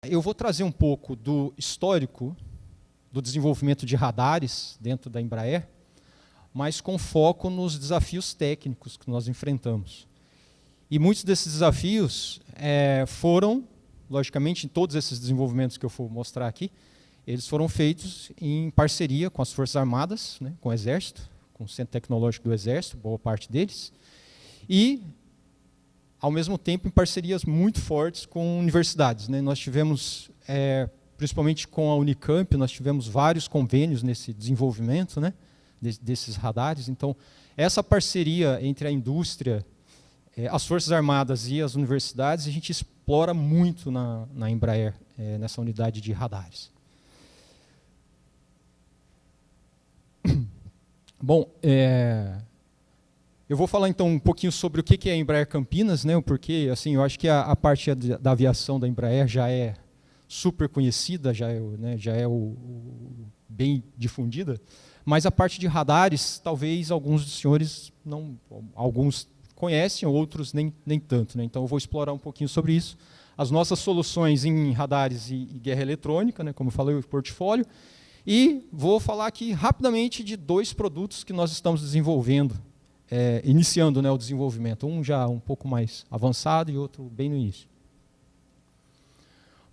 Eu vou trazer um pouco do histórico do desenvolvimento de radares dentro da Embraer, mas com foco nos desafios técnicos que nós enfrentamos. E muitos desses desafios foram, logicamente, em todos esses desenvolvimentos que eu vou mostrar aqui, eles foram feitos em parceria com as Forças Armadas, né, com o Exército, com o Centro Tecnológico do Exército, boa parte deles, e, ao mesmo tempo, em parcerias muito fortes com universidades, né. Nós tivemos, principalmente com a Unicamp, nós tivemos vários convênios nesse desenvolvimento, né, desses radares. Então, essa parceria entre a indústria, as Forças Armadas e as universidades, a gente explora muito na Embraer, nessa unidade de radares. Bom, eu vou falar então um pouquinho sobre o que é a Embraer Campinas, né, porque assim, eu acho que a parte da aviação da Embraer já é super conhecida, já é bem difundida, mas a parte de radares, talvez alguns dos senhores, alguns conhecem, outros nem tanto, né? Então eu vou explorar um pouquinho sobre isso. As nossas soluções em radares e guerra eletrônica, né, como eu falei, o portfólio. E vou falar aqui rapidamente de dois produtos que nós estamos desenvolvendo, iniciando, né, o desenvolvimento. Um já um pouco mais avançado e outro bem no início.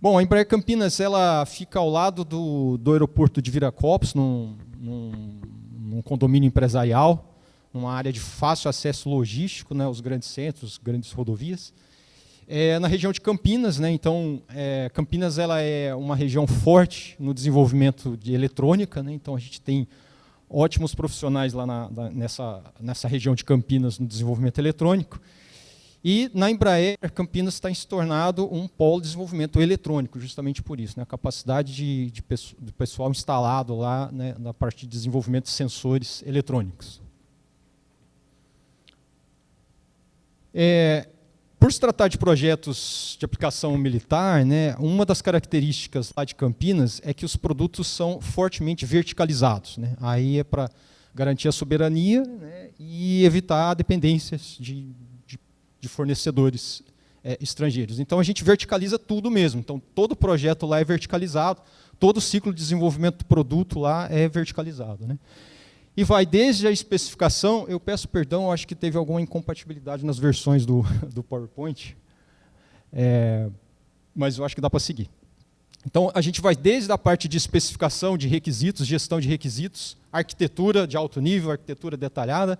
Bom, a Embraer Campinas ela fica ao lado do aeroporto de Viracopos, num condomínio empresarial, numa área de fácil acesso logístico, né, aos grandes centros, grandes rodovias. Na região de Campinas, né, então, Campinas ela é uma região forte no desenvolvimento de eletrônica, né, então a gente tem ótimos profissionais lá nessa região de Campinas no desenvolvimento eletrônico. E na Embraer, Campinas está se tornado um polo de desenvolvimento eletrônico, justamente por isso, né, a capacidade do pessoal instalado lá, né, na parte de desenvolvimento de sensores eletrônicos. Por se tratar de projetos de aplicação militar, né, uma das características lá de Campinas é que os produtos são fortemente verticalizados, né? Aí é para garantir a soberania, né, e evitar dependências de fornecedores estrangeiros. Então a gente verticaliza tudo mesmo. Então todo projeto lá é verticalizado, todo o ciclo de desenvolvimento do produto lá é verticalizado, né? E vai desde a especificação, eu peço perdão, acho que teve alguma incompatibilidade nas versões do PowerPoint, mas eu acho que dá para seguir. Então, a gente vai desde a parte de especificação de requisitos, gestão de requisitos, arquitetura de alto nível, arquitetura detalhada,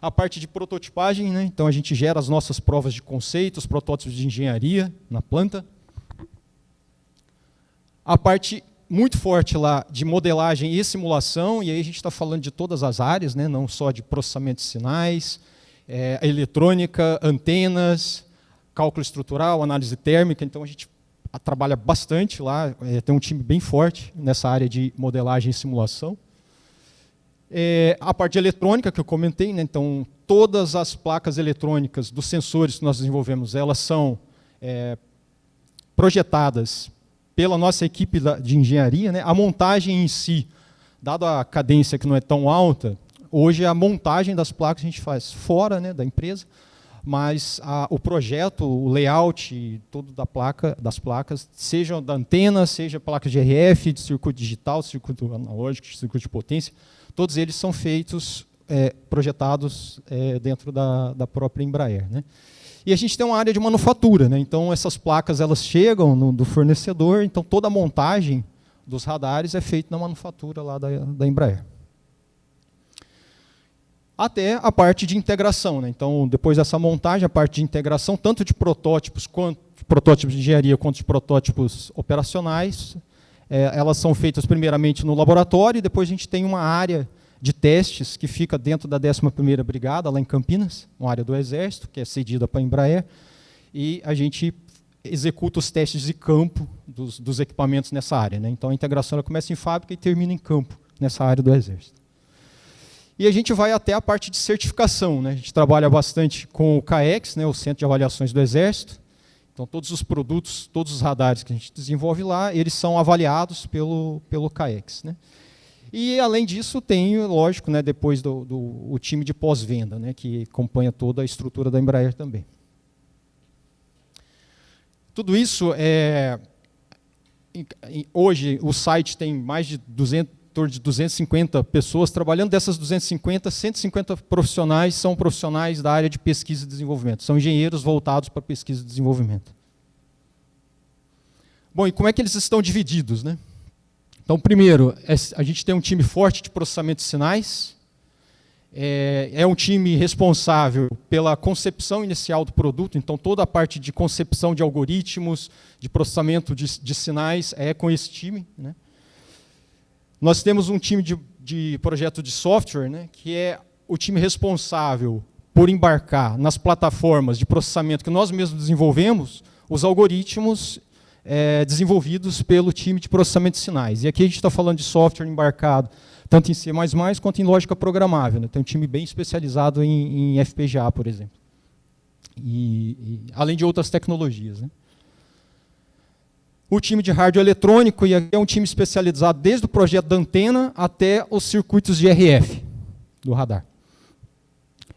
a parte de prototipagem, né? Então a gente gera as nossas provas de conceitos, protótipos de engenharia na planta. A parte muito forte lá de modelagem e simulação, e aí a gente está falando de todas as áreas, né, não só de processamento de sinais, eletrônica, antenas, cálculo estrutural, análise térmica, então a gente trabalha bastante lá, tem um time bem forte nessa área de modelagem e simulação. A parte de eletrônica que eu comentei, né, então todas as placas eletrônicas dos sensores que nós desenvolvemos, elas são projetadas pela nossa equipe de engenharia, né? A montagem em si, dada a cadência que não é tão alta, hoje a montagem das placas a gente faz fora, né, da empresa, mas o projeto, o layout todo das placas, seja da antena, seja placas de RF, de circuito digital, circuito analógico, circuito de potência, todos eles são feitos, projetados dentro da própria Embraer, né? E a gente tem uma área de manufatura, né? Então essas placas elas chegam do fornecedor, então toda a montagem dos radares é feita na manufatura lá da Embraer. Até a parte de integração, né? Então depois dessa montagem, a parte de integração, tanto de protótipos, quanto de protótipos de engenharia, quanto de protótipos operacionais, elas são feitas primeiramente no laboratório, e depois a gente tem uma área de testes que fica dentro da 11ª Brigada, lá em Campinas, uma área do Exército, que é cedida para a Embraer, e a gente executa os testes de campo dos equipamentos nessa área, né? Então a integração ela começa em fábrica e termina em campo, nessa área do Exército. E a gente vai até a parte de certificação, né? A gente trabalha bastante com o CAEX, né, o Centro de Avaliações do Exército. Então todos os produtos, todos os radares que a gente desenvolve lá, eles são avaliados pelo CAEX, né? E, além disso, tem, lógico, né, depois o time de pós-venda, né, que acompanha toda a estrutura da Embraer também. Tudo isso hoje o site tem mais de 250 pessoas trabalhando. Dessas 250, 150 profissionais são profissionais da área de pesquisa e desenvolvimento. São engenheiros voltados para pesquisa e desenvolvimento. Bom, e como é que eles estão divididos, né? Então, primeiro, a gente tem um time forte de processamento de sinais. É um time responsável pela concepção inicial do produto. Então, toda a parte de concepção de algoritmos, de processamento de sinais é com esse time, né? Nós temos um time de projeto de software, né, que é o time responsável por embarcar nas plataformas de processamento que nós mesmos desenvolvemos os algoritmos desenvolvidos pelo time de processamento de sinais. E aqui a gente está falando de software embarcado tanto em C++ quanto em lógica programável, né? Tem um time bem especializado em FPGA, por exemplo. Além de outras tecnologias, né? O time de hardware eletrônico, e aqui é um time especializado desde o projeto da antena até os circuitos de RF do radar.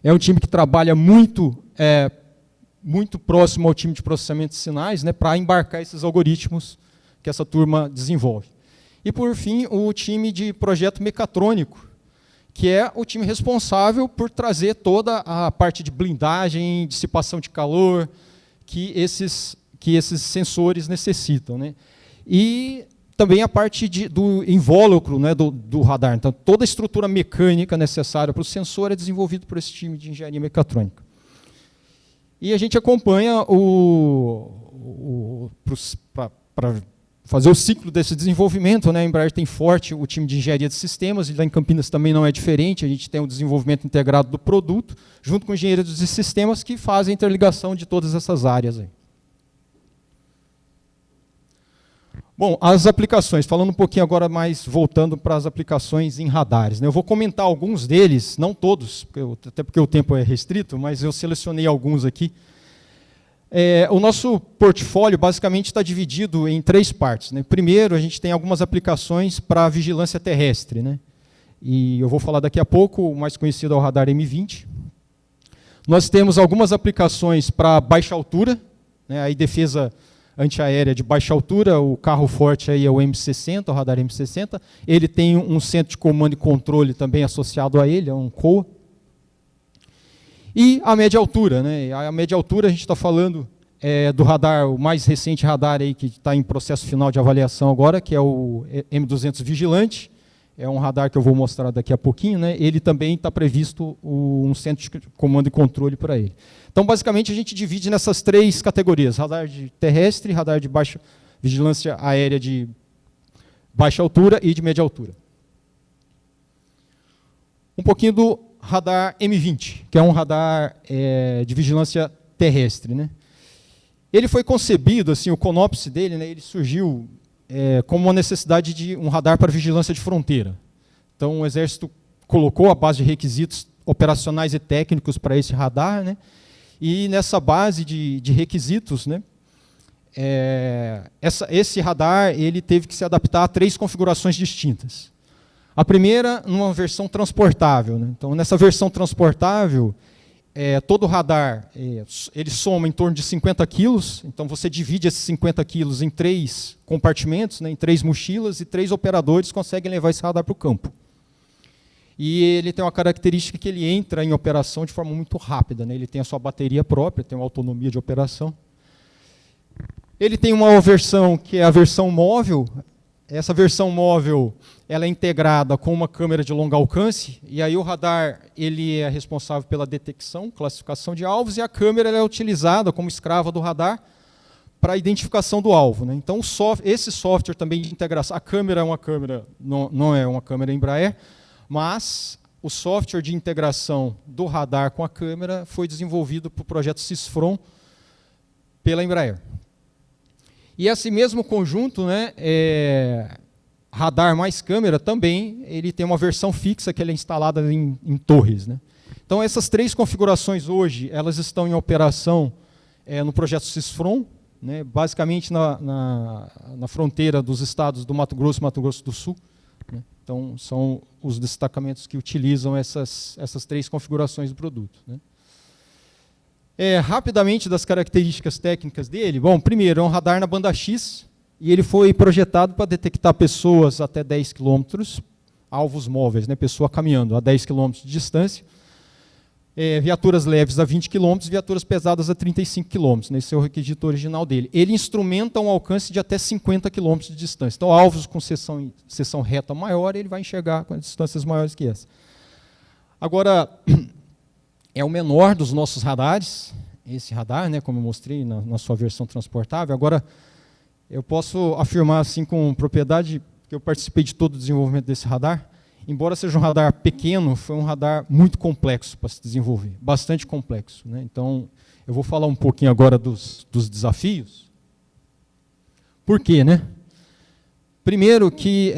É um time que trabalha muito próximo ao time de processamento de sinais, né, para embarcar esses algoritmos que essa turma desenvolve. E, por fim, o time de projeto mecatrônico, que é o time responsável por trazer toda a parte de blindagem, dissipação de calor, que esses sensores necessitam, né? E também a parte do invólucro, né, do radar. Então, toda a estrutura mecânica necessária para o sensor é desenvolvida por esse time de engenharia mecatrônica. E a gente acompanha para fazer o ciclo desse desenvolvimento, né? A Embraer tem forte o time de engenharia de sistemas, e lá em Campinas também não é diferente. A gente tem o desenvolvimento integrado do produto, junto com engenheiros de sistemas que fazem a interligação de todas essas áreas aí. Bom, as aplicações, falando um pouquinho agora mais, voltando para as aplicações em radares, né? Eu vou comentar alguns deles, não todos, até porque o tempo é restrito, mas eu selecionei alguns aqui. O nosso portfólio basicamente está dividido em 3 partes, né? Primeiro, a gente tem algumas aplicações para vigilância terrestre, né? E eu vou falar daqui a pouco, o mais conhecido é o radar M20. Nós temos algumas aplicações para baixa altura, né? Aí defesa antiaérea de baixa altura, o carro forte aí é o M60, o radar M60. Ele tem um centro de comando e controle também associado a ele, é um COA. E a média altura, né? A média altura a gente está falando do radar, o mais recente radar aí que está em processo final de avaliação agora, que é o M200 Vigilante. É um radar que eu vou mostrar daqui a pouquinho, né? Ele também está previsto um centro de comando e controle para ele. Então, basicamente, a gente divide nessas 3 categorias: radar de terrestre, radar de baixa vigilância aérea de baixa altura e de média altura. Um pouquinho do radar M20, que é um radar de vigilância terrestre, né? Ele foi concebido, assim, o CONOPS dele, né, ele surgiu como uma necessidade de um radar para vigilância de fronteira. Então, o Exército colocou a base de requisitos operacionais e técnicos para esse radar, né? E nessa base de requisitos, né, esse radar ele teve que se adaptar a 3 configurações distintas. A primeira, numa versão transportável, né? Então, nessa versão transportável, todo radar ele soma em torno de 50 quilos. Então, você divide esses 50 quilos em 3 compartimentos, né, em 3 mochilas, e 3 operadores conseguem levar esse radar para o campo. E ele tem uma característica que ele entra em operação de forma muito rápida, né? Ele tem a sua bateria própria, tem uma autonomia de operação. Ele tem uma versão que é a versão móvel. Essa versão móvel ela é integrada com uma câmera de longo alcance, e aí o radar ele é responsável pela detecção, classificação de alvos, e a câmera ela é utilizada como escrava do radar para a identificação do alvo, né? Então, esse software também de integração, a câmera é uma câmera, não é uma câmera Embraer, mas o software de integração do radar com a câmera foi desenvolvido para o projeto Sysfron pela Embraer. E esse mesmo conjunto, né, radar mais câmera, também ele tem uma versão fixa que ela é instalada em torres, né? Então, essas 3 configurações hoje elas estão em operação no projeto Sysfron, né, basicamente na fronteira dos estados do Mato Grosso e Mato Grosso do Sul, né? Então, são os destacamentos que utilizam essas 3 configurações do produto, né? Rapidamente das características técnicas dele. Bom, primeiro, é um radar na banda X, E ele foi projetado para detectar pessoas até 10 quilômetros, alvos móveis, né, pessoa caminhando a 10 quilômetros de distância, viaturas leves a 20 km, viaturas pesadas a 35 km. Esse é o requisito original dele. Ele instrumenta um alcance de até 50 km de distância. Então, alvos com seção reta maior, ele vai enxergar com distâncias maiores que essa. Agora, é o menor dos nossos radares, esse radar, né, como eu mostrei na sua versão transportável. Agora, eu posso afirmar assim com propriedade que eu participei de todo o desenvolvimento desse radar. Embora seja um radar pequeno, foi um radar muito complexo para se desenvolver, bastante complexo, né? Então, eu vou falar um pouquinho agora dos desafios. Por quê, né? Primeiro que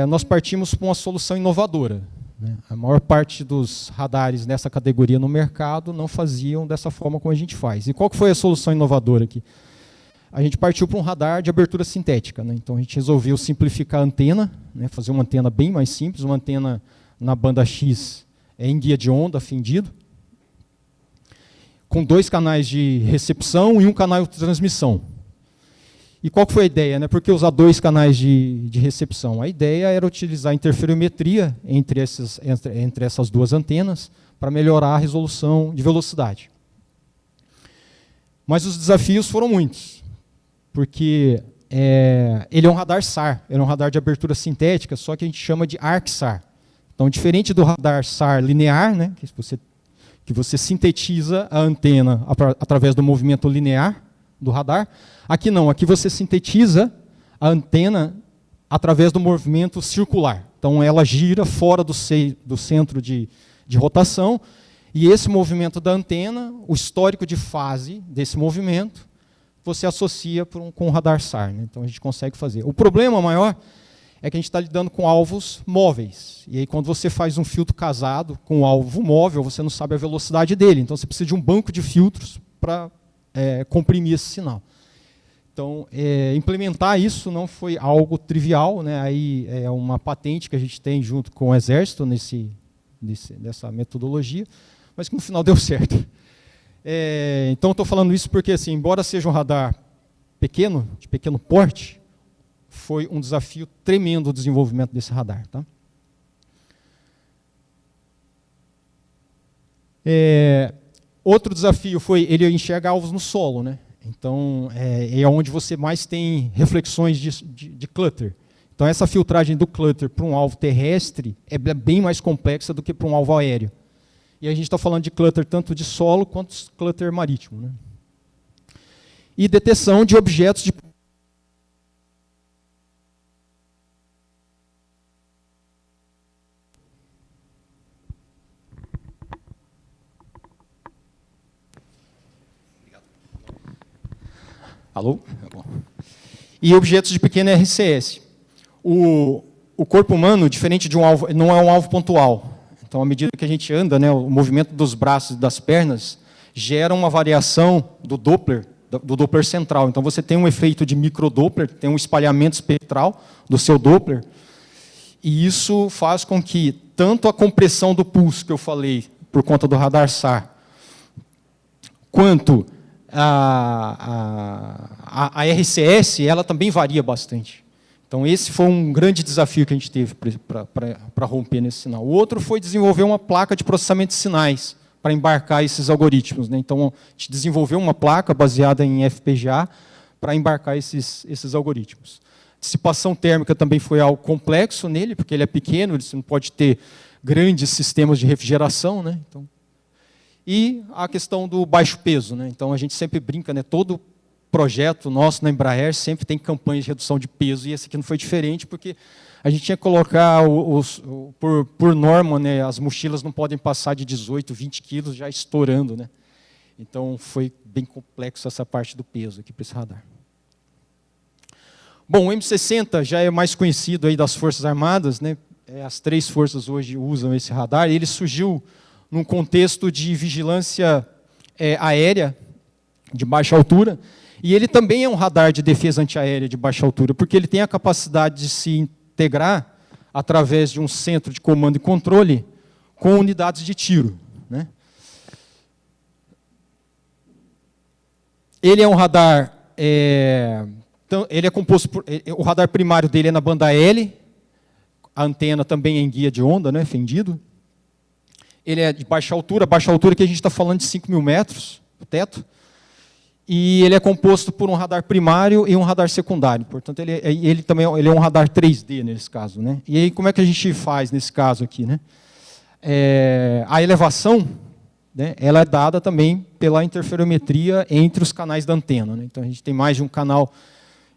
nós partimos para uma solução inovadora, né? A maior parte dos radares nessa categoria no mercado não faziam dessa forma como a gente faz. E qual que foi a solução inovadora aqui? A gente partiu para um radar de abertura sintética, né? Então a gente resolveu simplificar a antena, né? Fazer uma antena bem mais simples, uma antena na banda X em guia de onda fendido, com 2 canais de recepção e um canal de transmissão. E qual que foi a ideia, né? Por que usar 2 canais de recepção? A ideia era utilizar a interferometria entre essas 2 antenas para melhorar a resolução de velocidade. Mas os desafios foram muitos, porque ele é um radar SAR, ele é um radar de abertura sintética, só que a gente chama de ArcSAR. Então, diferente do radar SAR linear, né, que você sintetiza a antena através do movimento linear do radar, aqui não, aqui você sintetiza a antena através do movimento circular. Então, ela gira fora do centro de rotação, e esse movimento da antena, o histórico de fase desse movimento, você associa com o radar SAR, né? Então a gente consegue fazer. O problema maior é que a gente está lidando com alvos móveis. E aí quando você faz um filtro casado com um alvo móvel, você não sabe a velocidade dele. Então você precisa de um banco de filtros para comprimir esse sinal. Então, implementar isso não foi algo trivial, né? Aí é uma patente que a gente tem junto com o Exército nessa metodologia, mas que no final deu certo. Então, estou falando isso porque, assim, embora seja um radar pequeno, de pequeno porte, foi um desafio tremendo o desenvolvimento desse radar. Tá? Outro desafio foi ele enxergar alvos no solo, né? Então, é onde você mais tem reflexões de clutter. Então, essa filtragem do clutter para um alvo terrestre é bem mais complexa do que para um alvo aéreo. E a gente está falando de clutter tanto de solo quanto de clutter marítimo, né? E detecção de objetos de... Alô? E objetos de pequena RCS. O corpo humano, diferente de um alvo, não é um alvo pontual. Então, à medida que a gente anda, né, o movimento dos braços e das pernas gera uma variação do Doppler central. Então, você tem um efeito de microdoppler, tem um espalhamento espectral do seu Doppler, e isso faz com que tanto a compressão do pulso, que eu falei, por conta do radar SAR, quanto a RCS, ela também varia bastante. Então, esse foi um grande desafio que a gente teve para romper nesse sinal. O outro foi desenvolver uma placa de processamento de sinais para embarcar esses algoritmos, né? Então, a gente desenvolveu uma placa baseada em FPGA para embarcar esses algoritmos. Dissipação térmica também foi algo complexo nele, porque ele é pequeno, você não pode ter grandes sistemas de refrigeração, né? Então, e a questão do baixo peso, né? Então, a gente sempre brinca, né? Todo projeto nosso na Embraer sempre tem campanhas de redução de peso, e esse aqui não foi diferente, porque a gente tinha que colocar, por norma, né, as mochilas não podem passar de 18, 20 quilos já estourando, né? Então, foi bem complexo essa parte do peso aqui para esse radar. Bom, o M60 já é mais conhecido aí das Forças Armadas, né? As 3 forças hoje usam esse radar, e ele surgiu num contexto de vigilância aérea de baixa altura. E ele também é um radar de defesa antiaérea de baixa altura, porque ele tem a capacidade de se integrar através de um centro de comando e controle com unidades de tiro, né? Ele é um radar Então, ele é composto por, o radar primário dele é na banda L, a antena também é em guia de onda, né, fendido. Ele é de baixa altura que a gente está falando de 5.000 metros, o teto. E ele é composto por um radar primário e um radar secundário. Portanto, ele também ele é um radar 3D nesse caso, né? E aí, como é que a gente faz nesse caso aqui, né? A elevação, né, ela é dada também pela interferometria entre os canais da antena, né? Então, a gente tem mais de um canal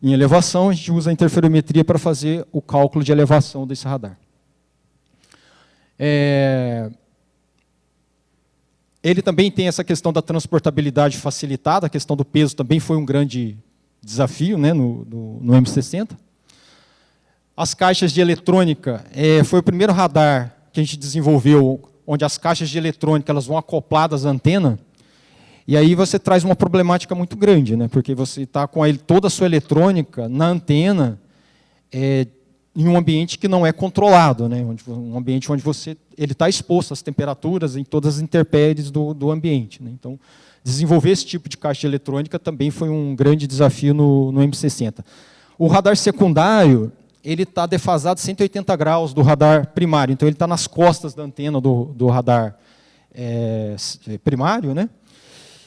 em elevação, a gente usa a interferometria para fazer o cálculo de elevação desse radar. Ele também tem essa questão da transportabilidade facilitada, a questão do peso também foi um grande desafio, né, no M60. As caixas de eletrônica, foi o primeiro radar que a gente desenvolveu, onde as caixas de eletrônica elas vão acopladas à antena, e aí você traz uma problemática muito grande, né, porque você está com toda a sua eletrônica na antena, em um ambiente que não é controlado, né? Um ambiente onde ele está exposto às temperaturas e todas as intempéries do ambiente, né? Então, desenvolver esse tipo de caixa eletrônica também foi um grande desafio no M60. O radar secundário, ele está defasado 180 graus do radar primário, então ele está nas costas da antena do radar primário, né?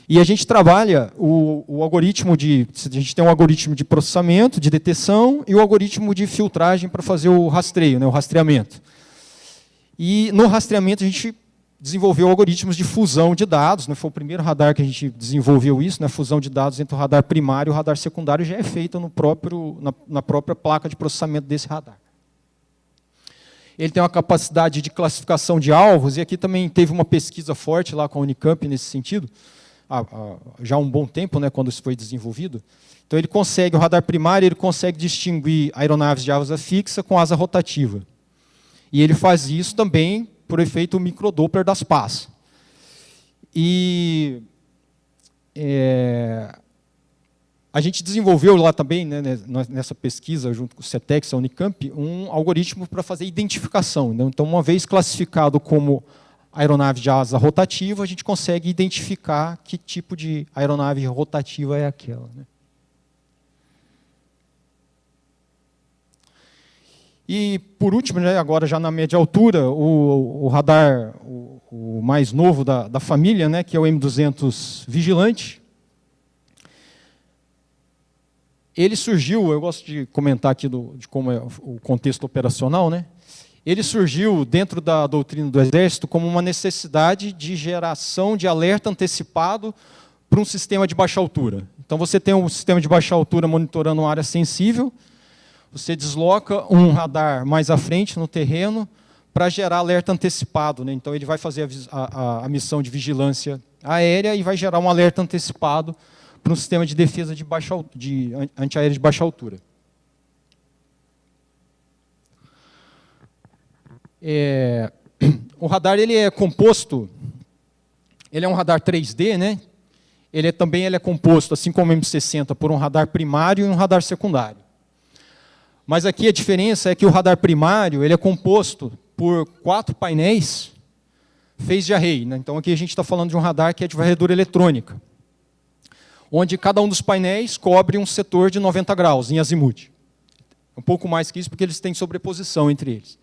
E a gente trabalha o algoritmo a gente tem um algoritmo de processamento, de detecção, e o algoritmo de filtragem para fazer o rastreio, né, o rastreamento. E no rastreamento a gente desenvolveu algoritmos de fusão de dados, né, foi o primeiro radar que a gente desenvolveu isso, né, fusão de dados entre o radar primário e o radar secundário já é feita na própria placa de processamento desse radar. Ele tem uma capacidade de classificação de alvos, e aqui também teve uma pesquisa forte lá com a Unicamp nesse sentido, já há um bom tempo, né, quando isso foi desenvolvido. Então, o radar primário, ele consegue distinguir aeronaves de asa fixa com asa rotativa. E ele faz isso também por efeito microdoppler das pás. E a gente desenvolveu lá também, né, nessa pesquisa, junto com o CETEX, a Unicamp, um algoritmo para fazer identificação. Então, uma vez classificado como aeronave de asa rotativa, a gente consegue identificar que tipo de aeronave rotativa é aquela, né? E, por último, né, agora já na média altura, o radar o mais novo da família, né, que é o M200 Vigilante. Ele surgiu, eu gosto de comentar aqui de como é o contexto operacional, né? Ele surgiu dentro da doutrina do Exército como uma necessidade de geração de alerta antecipado para um sistema de baixa altura. Então, você tem um sistema de baixa altura monitorando uma área sensível, você desloca um radar mais à frente no terreno para gerar alerta antecipado, né? Então, ele vai fazer a missão de vigilância aérea e vai gerar um alerta antecipado para um sistema de defesa de antiaéreo de baixa altura. O radar ele é composto, ele é um radar 3D, né? Ele é composto, assim como o M60, por um radar primário e um radar secundário. Mas aqui a diferença é que o radar primário ele é composto por 4 painéis phase array, né? Então aqui a gente está falando de um radar que é de varredura eletrônica, onde cada um dos painéis cobre um setor de 90 graus em azimuth. Um pouco mais que isso, porque eles têm sobreposição entre eles.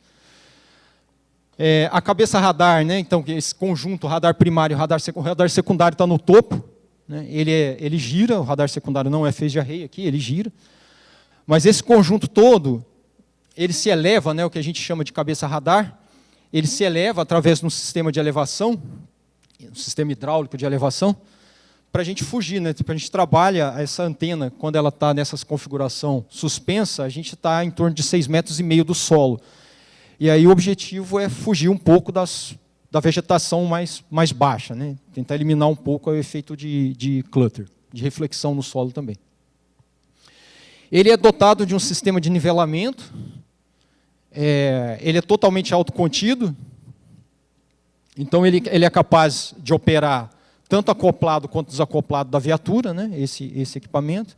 A cabeça radar, né? Então esse conjunto radar primário e o radar secundário está no topo, né? Ele gira, o radar secundário não é phase array aqui, ele gira. Mas esse conjunto todo, ele se eleva, né, o que a gente chama de cabeça radar, ele se eleva através de um sistema de elevação, um sistema hidráulico de elevação, para a gente fugir, né? Tipo, a gente trabalha essa antena, quando ela está nessa configuração suspensa, a gente está em torno de 6,5 metros do solo. E aí o objetivo é fugir um pouco da vegetação mais baixa, né? Tentar eliminar um pouco o efeito de clutter, de reflexão no solo também. Ele é dotado de um sistema de nivelamento, ele é totalmente autocontido, então ele é capaz de operar tanto acoplado quanto desacoplado da viatura, né, esse equipamento,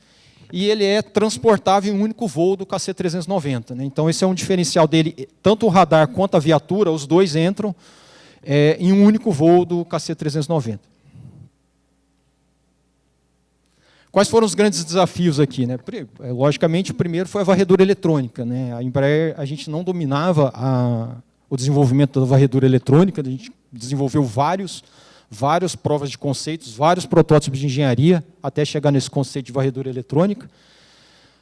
e ele é transportável em um único voo do KC-390. Né? Então, esse é um diferencial dele, tanto o radar quanto a viatura, os dois entram em um único voo do KC-390. Quais foram os grandes desafios aqui, né? Logicamente, o primeiro foi a varredura eletrônica, né? A Embraer, a gente não dominava o desenvolvimento da varredura eletrônica, a gente desenvolveu várias provas de conceitos, vários protótipos de engenharia, até chegar nesse conceito de varredura eletrônica.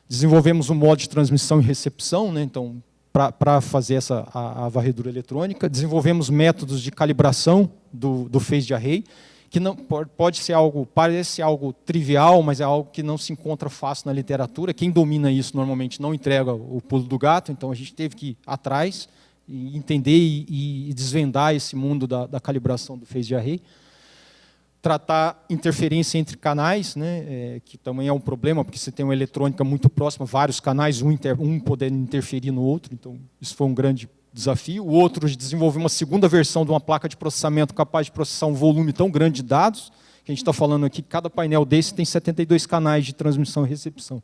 Desenvolvemos um modo de transmissão e recepção, né? Então, para fazer a varredura eletrônica. Desenvolvemos métodos de calibração do phased array, que não parece algo trivial, mas é algo que não se encontra fácil na literatura. Quem domina isso normalmente não entrega o pulo do gato, então a gente teve que ir atrás e entender e desvendar esse mundo da calibração do phased array. Tratar interferência entre canais, né, que também é um problema, porque você tem uma eletrônica muito próxima, vários canais, um podendo interferir no outro, então isso foi um grande desafio. O outro, desenvolver uma segunda versão de uma placa de processamento capaz de processar um volume tão grande de dados, que a gente está falando aqui, cada painel desse tem 72 canais de transmissão e recepção.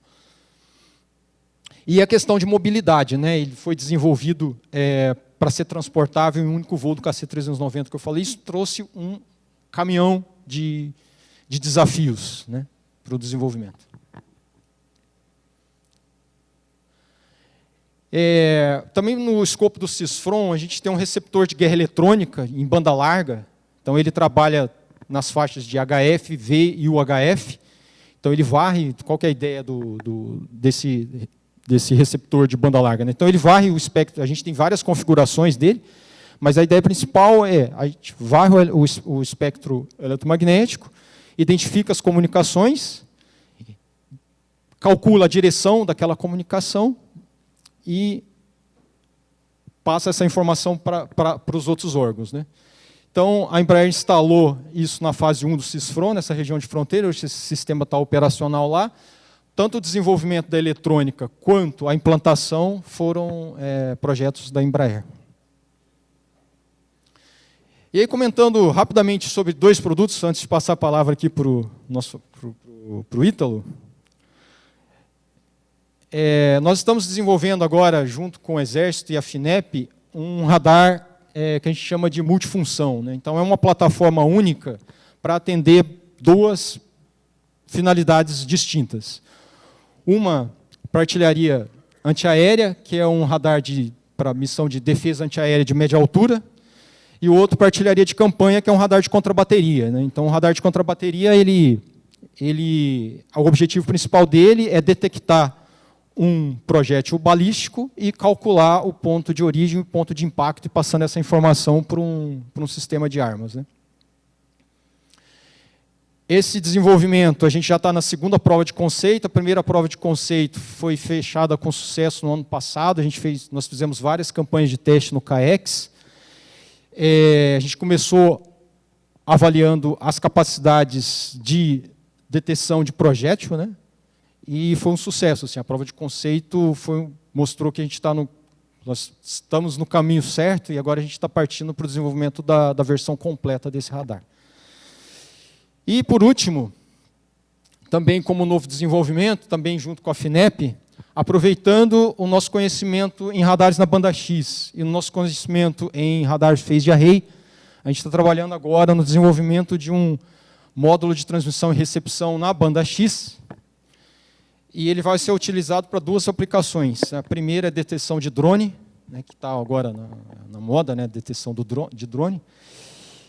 E a questão de mobilidade, né? Ele foi desenvolvido para ser transportável em um único voo do KC-390 que eu falei. Isso trouxe um caminhão de desafios, né, para o desenvolvimento. Também no escopo do Sysfrom, a gente tem um receptor de guerra eletrônica em banda larga. Então, ele trabalha nas faixas de HF, V e UHF. Então, ele varre. Qual que é a ideia desse receptor de banda larga, né? Então, ele varre o espectro. A gente tem várias configurações dele, mas a ideia principal é a gente varre o espectro eletromagnético, identifica as comunicações, calcula a direção daquela comunicação, e passa essa informação para os outros órgãos, né? Então, a Embraer instalou isso na fase 1 do Sysfrom, nessa região de fronteira, hoje esse sistema está operacional lá. Tanto o desenvolvimento da eletrônica quanto a implantação foram projetos da Embraer. E aí, comentando rapidamente sobre 2 produtos, antes de passar a palavra aqui para o Ítalo. Nós estamos desenvolvendo agora, junto com o Exército e a FINEP, um radar que a gente chama de multifunção, né? Então, é uma plataforma única para atender 2 finalidades distintas. Uma, para artilharia antiaérea, que é um radar para missão de defesa antiaérea de média altura, e o outro para artilharia de campanha, que é um radar de contrabateria, né? Então, o radar de contrabateria, o objetivo principal dele é detectar um projétil balístico e calcular o ponto de origem e o ponto de impacto, e passando essa informação para um sistema de armas, né? Esse desenvolvimento, a gente já está na segunda prova de conceito. A primeira prova de conceito foi fechada com sucesso no ano passado. Nós fizemos várias campanhas de teste no CAEX. A gente começou avaliando as capacidades de detecção de projétil, né? E foi um sucesso. Assim, a prova de conceito mostrou que nós estamos no caminho certo, e agora a gente está partindo para o desenvolvimento da versão completa desse radar. E, por último, também como novo desenvolvimento, também junto com a FINEP, aproveitando o nosso conhecimento em radares na banda X e o nosso conhecimento em radar phased array, a gente está trabalhando agora no desenvolvimento de um módulo de transmissão e recepção na banda X, e ele vai ser utilizado para 2 aplicações. A primeira é a detecção de drone, né, que está agora na moda, né, detecção de drone.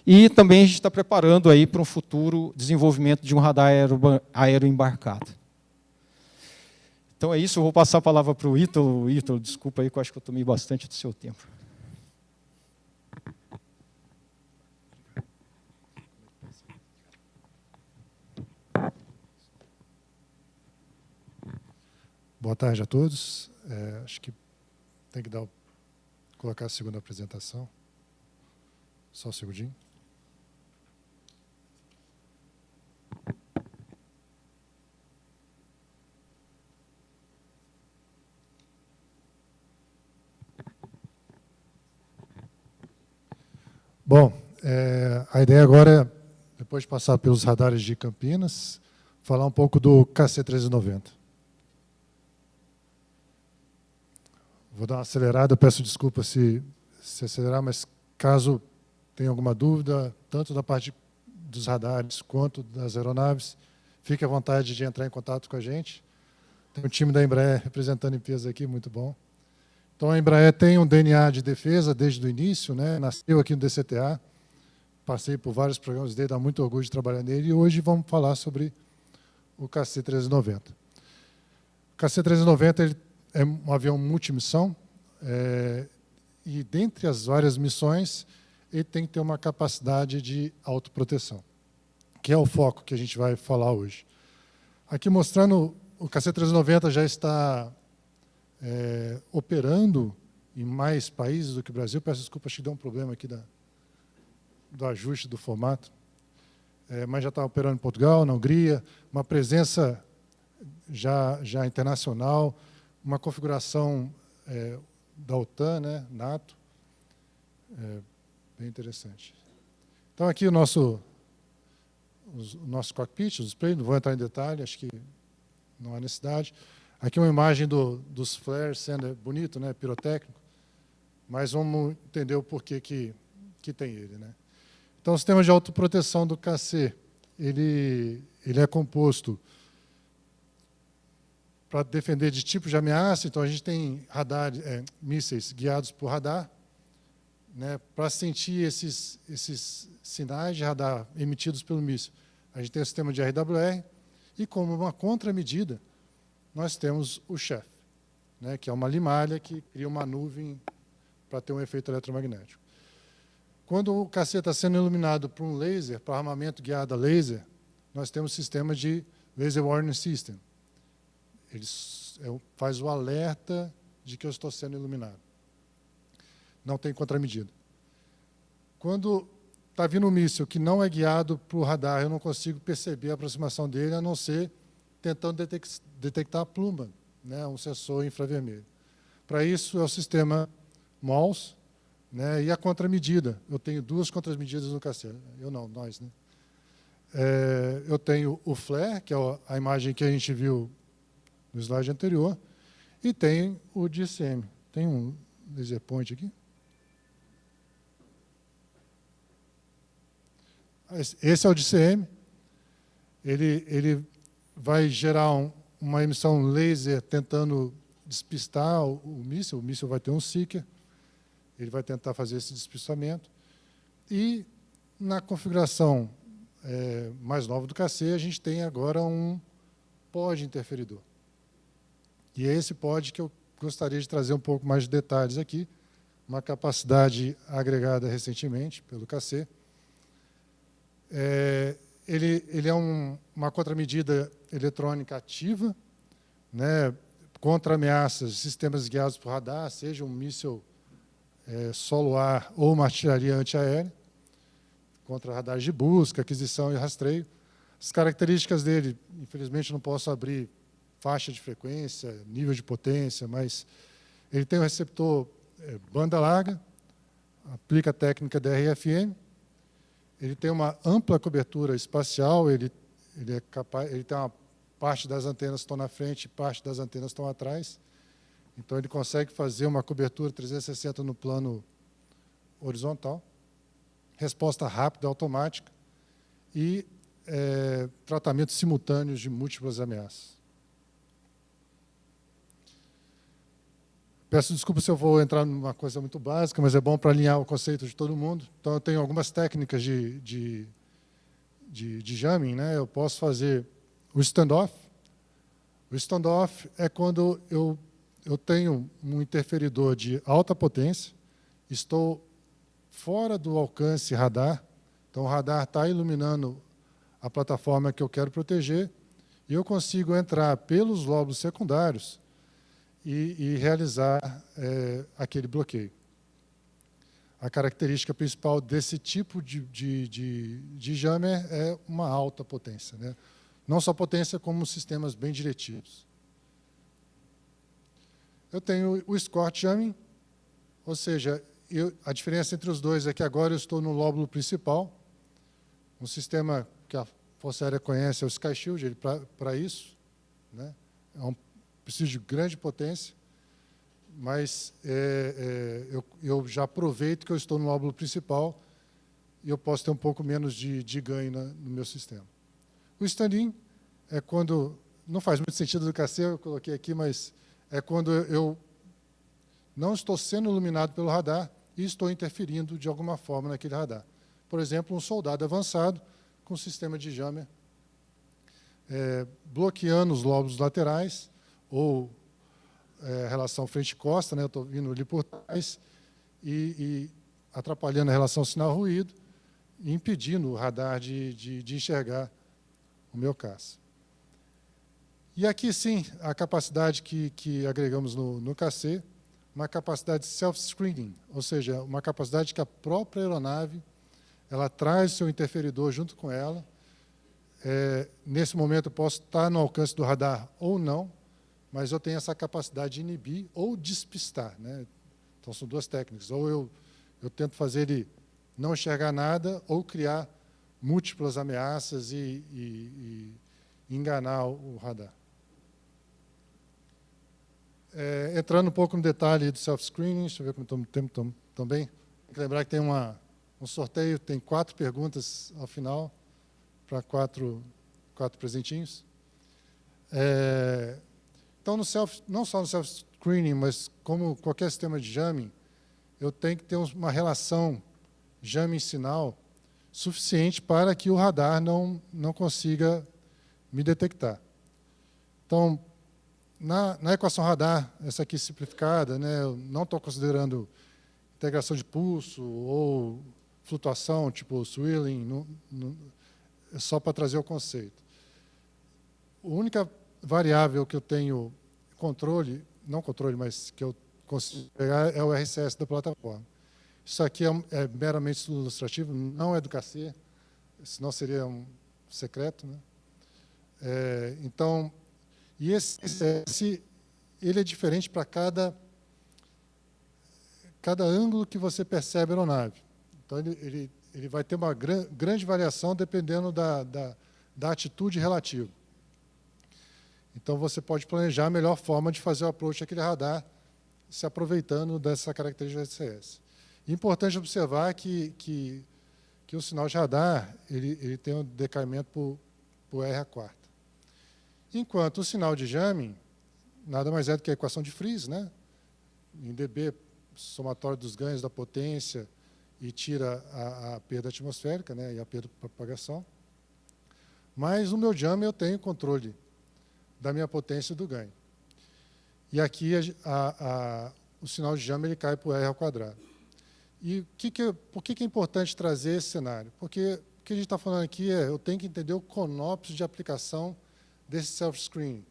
E também a gente está preparando aí para um futuro desenvolvimento de um radar aéreo embarcado. Então é isso, eu vou passar a palavra para o Ítalo. Ítalo, desculpa aí que eu acho que eu tomei bastante do seu tempo. Boa tarde a todos. Acho que tem que colocar a segunda apresentação. Só um segundinho. Bom, a ideia agora é, depois de passar pelos radares de Campinas, falar um pouco do KC-390. Vou dar uma acelerada, peço desculpa se acelerar, mas caso tenha alguma dúvida, tanto da parte dos radares quanto das aeronaves, fique à vontade de entrar em contato com a gente. Tem um time da Embraer representando a empresa aqui, muito bom. Então, a Embraer tem um DNA de defesa desde o início, né? Nasceu aqui no DCTA, passei por vários programas dele, dá muito orgulho de trabalhar nele, e hoje vamos falar sobre o KC-390. O KC-390 ele é um avião multimissão, e dentre as várias missões, ele tem que ter uma capacidade de autoproteção, que é o foco que a gente vai falar hoje. Aqui mostrando, o KC-390 já está operando em mais países do que o Brasil. Peço desculpa, acho que deu um problema aqui do ajuste do formato. Mas já está operando em Portugal, na Hungria, uma presença já internacional, uma configuração da OTAN, né, NATO. Bem interessante. Então, aqui o nosso cockpit, os displays, não vou entrar em detalhe, acho que não há necessidade. Aqui uma imagem dos flares sendo bonito, né, pirotécnico, mas vamos entender o porquê que tem ele, né? Então, o sistema de autoproteção do KC, ele é composto para defender de tipos de ameaça. Então, a gente tem mísseis guiados por radar, né, para sentir esses sinais de radar emitidos pelo míssil. A gente tem o sistema de RWR e, como uma contramedida, nós temos o CHEF, né, que é uma limalha que cria uma nuvem para ter um efeito eletromagnético. Quando o KC está sendo iluminado por um laser, para armamento guiado a laser, nós temos o sistema de Laser Warning System. Ele faz o alerta de que eu estou sendo iluminado. Não tem contramedida. Quando está vindo um míssil que não é guiado por radar, eu não consigo perceber a aproximação dele, a não ser tentando detectar a pluma, né, um sensor infravermelho. Para isso, é o sistema MAWS, né, e a contramedida. Eu tenho duas contramedidas no KC. Eu não, nós, né? Eu tenho o flare, que é a imagem que a gente viu no slide anterior, e tem o DCM. Tem um laser point aqui. Esse é o DCM. Ele vai gerar uma emissão laser tentando despistar o míssil. O míssil vai ter um seeker. Ele vai tentar fazer esse despistamento. E, na configuração mais nova do KC, a gente tem agora um pod interferidor. E é esse pod que eu gostaria de trazer um pouco mais de detalhes aqui. Uma capacidade agregada recentemente pelo KC. Ele é uma contramedida eletrônica ativa, né, contra ameaças de sistemas guiados por radar, seja um míssil solo-ar ou uma artilharia antiaérea, contra radares de busca, aquisição e rastreio. As características dele, infelizmente, não posso abrir faixa de frequência, nível de potência, mas ele tem um receptor banda larga, aplica a técnica da RFM, ele tem uma ampla cobertura espacial, ele tem uma parte das antenas estão na frente e parte das antenas estão atrás. Então, ele consegue fazer uma cobertura 360 no plano horizontal, resposta rápida, automática e tratamento simultâneo de múltiplas ameaças. Peço desculpa se eu vou entrar numa coisa muito básica, mas é bom para alinhar o conceito de todo mundo. Então, eu tenho algumas técnicas de jamming, né? Eu posso fazer o standoff. O standoff é quando eu tenho um interferidor de alta potência, estou fora do alcance radar, então o radar está iluminando a plataforma que eu quero proteger, e eu consigo entrar pelos lóbulos secundários e realizar aquele bloqueio. A característica principal desse tipo de jammer é uma alta potência, né? Não só potência, como sistemas bem diretivos. Eu tenho o escort jamming, ou seja, a diferença entre os dois é que agora eu estou no lóbulo principal, um sistema que a Força Aérea conhece é o Sky Shield, para isso, né? Preciso de grande potência, mas eu já aproveito que eu estou no lóbulo principal e eu posso ter um pouco menos de ganho no meu sistema. O stand-in é quando, não faz muito sentido do KC, eu coloquei aqui, mas é quando eu não estou sendo iluminado pelo radar e estou interferindo de alguma forma naquele radar. Por exemplo, um soldado avançado com um sistema de jammer bloqueando os lobos laterais ou relação frente-costa, né? Eu estou vindo ali por trás e atrapalhando a relação sinal-ruído e impedindo o radar de enxergar o meu caça. E aqui, sim, a capacidade que agregamos no KC, uma capacidade de self-screening, ou seja, uma capacidade que a própria aeronave ela traz o seu interferidor junto com ela. Nesse momento, eu posso estar no alcance do radar ou não, mas eu tenho essa capacidade de inibir ou despistar, né? Então, são duas técnicas. Ou eu tento fazer ele não enxergar nada, ou criar múltiplas ameaças e enganar o radar. Entrando um pouco no detalhe do self-screening, deixa eu ver como estou no tempo também. Tem que lembrar que tem um sorteio, tem 4 perguntas ao final, para 4 presentinhos. Então, não só no self-screening, mas como qualquer sistema de jamming, eu tenho que ter uma relação jamming-sinal suficiente para que o radar não consiga me detectar. Então, na equação radar, essa aqui simplificada, né, eu não estou considerando integração de pulso ou flutuação, tipo swirling, é só para trazer o conceito. A única variável que eu tenho controle, não controle, mas que eu consigo pegar é o RCS da plataforma. Isso aqui é meramente ilustrativo, não é do KC, senão seria um secreto, né? Então, e esse RCS, ele é diferente para cada ângulo que você percebe a aeronave. Então, ele vai ter uma grande variação dependendo da atitude relativa. Então, você pode planejar a melhor forma de fazer o approach àquele radar, se aproveitando dessa característica do RCS. Importante observar que o sinal de radar ele tem um decaimento por R a quarta. Enquanto o sinal de jamming nada mais é do que a equação de Friis, né? Em dB, somatório dos ganhos da potência e tira a perda atmosférica, né? E a perda por propagação. Mas no meu jamming eu tenho controle da minha potência e do ganho. E aqui o sinal de jamming ele cai por R ao quadrado. E por que é importante trazer esse cenário? Porque o que a gente está falando aqui eu tenho que entender o CONOPS de aplicação desse self-screening.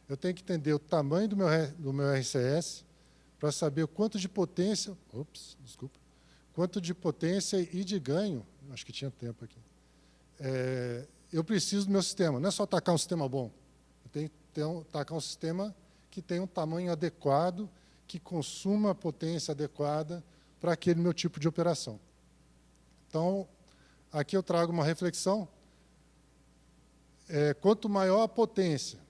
Eu tenho que entender o tamanho do meu RCS para saber o quanto de potência, quanto de potência e de ganho, acho que tinha tempo aqui, eu preciso do meu sistema. Não é só tacar um sistema bom, eu tenho que tacar um sistema que tenha um tamanho adequado, que consuma a potência adequada para aquele meu tipo de operação. Então, aqui eu trago uma reflexão. Quanto maior a potência,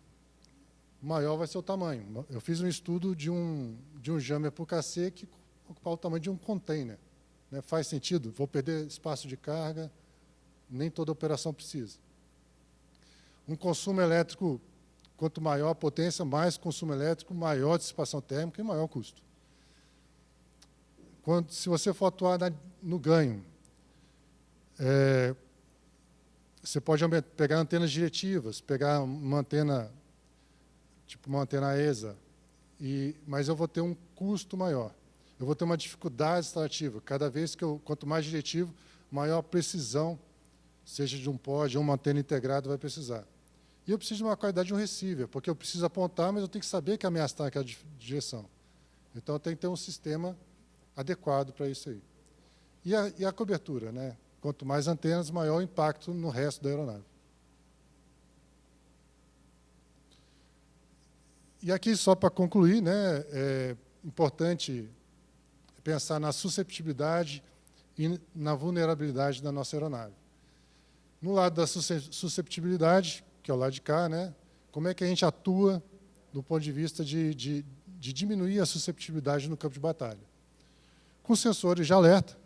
maior vai ser o tamanho. Eu fiz um estudo de um jammer por KC que ocupava o tamanho de um container. Né? Faz sentido? Vou perder espaço de carga, nem toda operação precisa. Um consumo elétrico, quanto maior a potência, mais consumo elétrico, maior dissipação térmica e maior custo. Se você for atuar no ganho, você pode pegar antenas diretivas, pegar uma antena, tipo uma antena ESA, mas eu vou ter um custo maior. Eu vou ter uma dificuldade extrativa. Cada vez quanto mais diretivo, maior a precisão, seja de um pod ou uma antena integrada, vai precisar. E eu preciso de uma qualidade de um receiver, porque eu preciso apontar, mas eu tenho que saber que a ameaça está naquela direção. Então, eu tenho que ter um sistema adequado para isso aí. E a cobertura, né? Quanto mais antenas, maior o impacto no resto da aeronave. E aqui, só para concluir, né, é importante pensar na susceptibilidade e na vulnerabilidade da nossa aeronave. No lado da susceptibilidade, que é o lado de cá, né, como é que a gente atua do ponto de vista de diminuir a susceptibilidade no campo de batalha? Com sensores de alerta,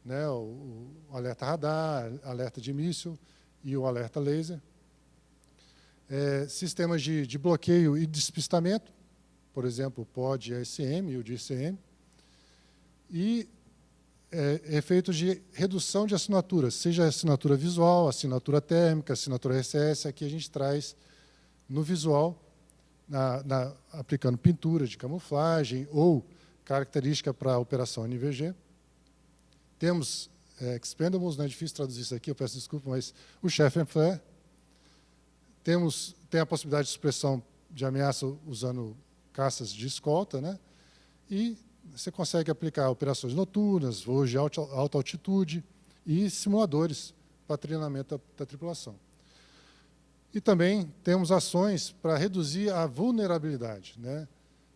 né, o alerta radar, alerta de míssil e o alerta laser. sistemas de bloqueio e despistamento, por exemplo, o POD ASM e o DCM, e efeitos de redução de assinaturas, seja assinatura visual, assinatura térmica, assinatura RCS. Aqui a gente traz no visual, aplicando pintura de camuflagem ou característica para a operação NVG. Temos expendables, não é difícil traduzir isso aqui, eu peço desculpa, mas o chef and flare. Tem a possibilidade de supressão de ameaça usando caças de escolta, né? E você consegue aplicar operações noturnas, voos de alta altitude e simuladores para treinamento da tripulação. E também temos ações para reduzir a vulnerabilidade, né?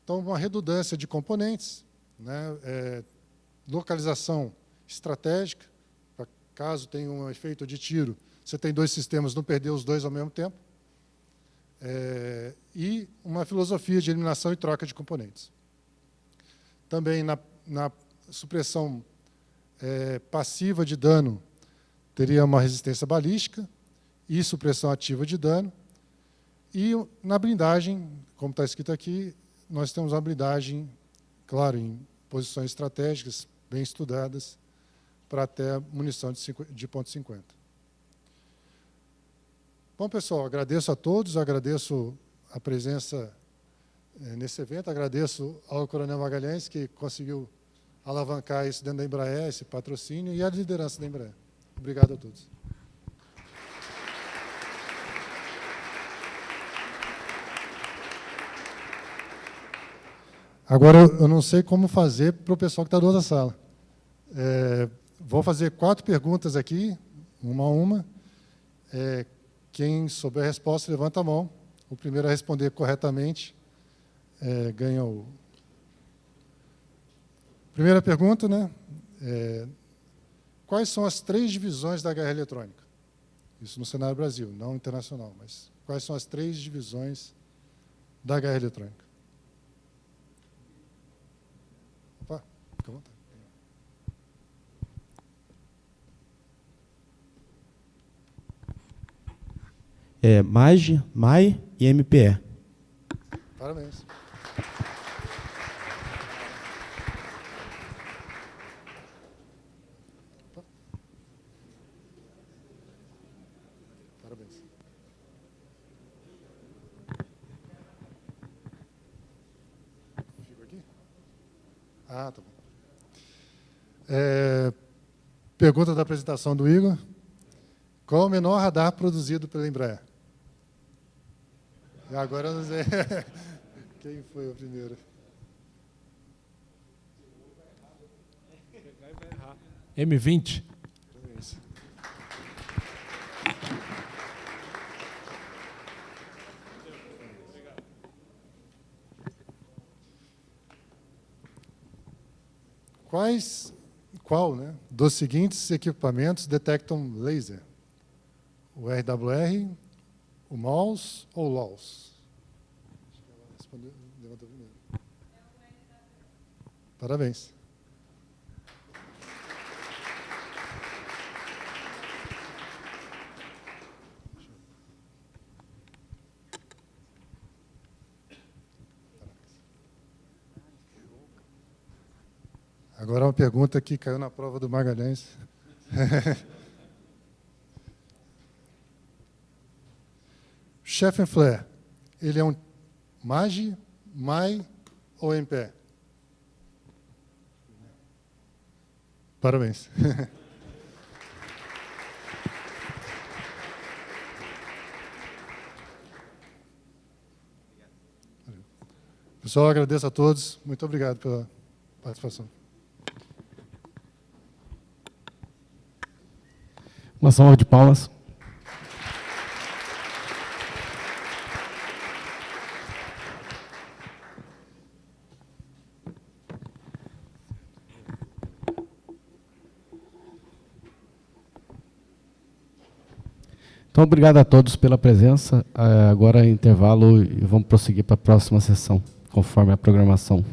Então, uma redundância de componentes, né? Localização estratégica, para caso tenha um efeito de tiro, você tem dois sistemas, não perder os dois ao mesmo tempo. E uma filosofia de eliminação e troca de componentes. Também na supressão passiva de dano, teria uma resistência balística e supressão ativa de dano. E na blindagem, como está escrito aqui, nós temos uma blindagem, claro, em posições estratégicas, bem estudadas, para até munição de .50. Bom, pessoal, agradeço a todos, agradeço a presença nesse evento, agradeço ao Coronel Magalhães, que conseguiu alavancar isso dentro da Embraer, esse patrocínio, e a liderança da Embraer. Obrigado a todos. Agora, eu não sei como fazer para o pessoal que está do outra sala. Vou fazer 4 perguntas aqui, uma a uma. Quem souber a resposta, levanta a mão. O primeiro a responder corretamente ganha o... Primeira pergunta, né? Quais são as 3 divisões da guerra eletrônica? Isso no cenário Brasil, não internacional, mas quais são as 3 divisões da guerra eletrônica? Opa, fica à vontade. MAGE, MAI e MPE. Parabéns. Parabéns. Fico aqui? Ah, tá bom. Pergunta da apresentação do Igor. Qual é o menor radar produzido pela Embraer? E agora eu não sei quem foi o primeiro. M20. Qual, né, dos seguintes equipamentos detectam laser? O RWR, o MAUS ou o LAWS? Acho que ela respondeu, levantou primeiro. Parabéns. Agora uma pergunta que caiu na prova do Magalhães. Chef and flare, ele é um MAGE, MAI ou MPE? Parabéns. Pessoal, agradeço a todos. Muito obrigado pela participação. Uma salva de palmas. Então, obrigado a todos pela presença. Agora é intervalo e vamos prosseguir para a próxima sessão, conforme a programação.